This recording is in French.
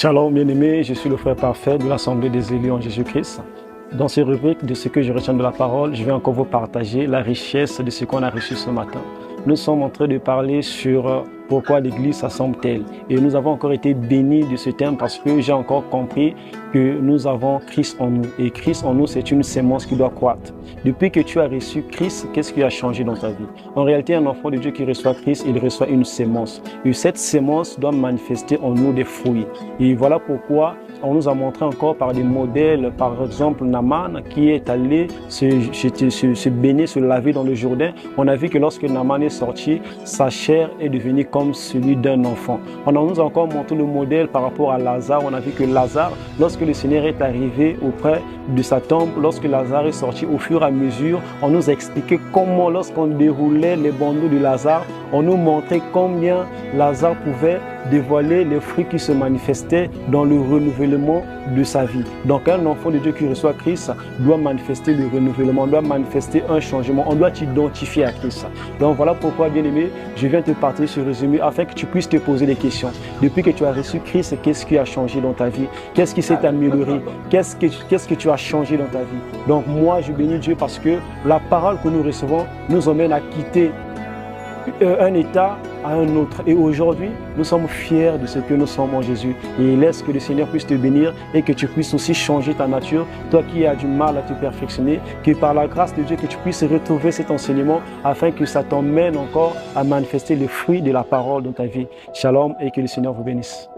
Shalom bien-aimé, je suis le frère parfait de l'Assemblée des élus en Jésus-Christ. Dans ces rubriques de ce que je retiens de la parole, je vais encore vous partager la richesse de ce qu'on a reçu ce matin. Nous sommes en train de parler sur pourquoi l'Église s'assemble-t-elle. Et nous avons encore été bénis de ce thème parce que j'ai encore compris que nous avons Christ en nous. Et Christ en nous, c'est une sémence qui doit croître. Depuis que tu as reçu Christ, qu'est-ce qui a changé dans ta vie? En réalité, un enfant de Dieu qui reçoit Christ, il reçoit une sémence. Et cette sémence doit manifester en nous des fruits. Et voilà pourquoi on nous a montré encore par des modèles, par exemple Naaman qui est allé se baigner, se laver dans le Jourdain. On a vu que lorsque Naaman est sorti, sa chair est devenue comme celui d'un enfant. On nous a encore montré le modèle par rapport à Lazare. On a vu que Lazare, lorsque le Seigneur est arrivé auprès de sa tombe, lorsque Lazare est sorti, au fur et à mesure, on nous a expliqué comment lorsqu'on déroulait les bandeaux de Lazare, on nous montrait combien Lazare pouvait dévoiler les fruits qui se manifestaient dans le renouvellement de sa vie. Donc un enfant de Dieu qui reçoit Christ doit manifester le renouvellement, doit manifester un changement, on doit t'identifier à Christ. Donc voilà pourquoi, bien-aimé, je viens te partager ce résumé afin que tu puisses te poser des questions. Depuis que tu as reçu Christ, qu'est-ce qui a changé dans ta vie? Qu'est-ce qui s'est amélioré? Qu'est-ce que tu as changé dans ta vie? Donc moi, je bénis Dieu parce que la parole que nous recevons nous emmène à quitter un état à un autre. Et aujourd'hui, nous sommes fiers de ce que nous sommes en Jésus. Et laisse que le Seigneur puisse te bénir et que tu puisses aussi changer ta nature. Toi qui as du mal à te perfectionner, que par la grâce de Dieu, que tu puisses retrouver cet enseignement afin que ça t'emmène encore à manifester le fruit de la parole dans ta vie. Shalom et que le Seigneur vous bénisse.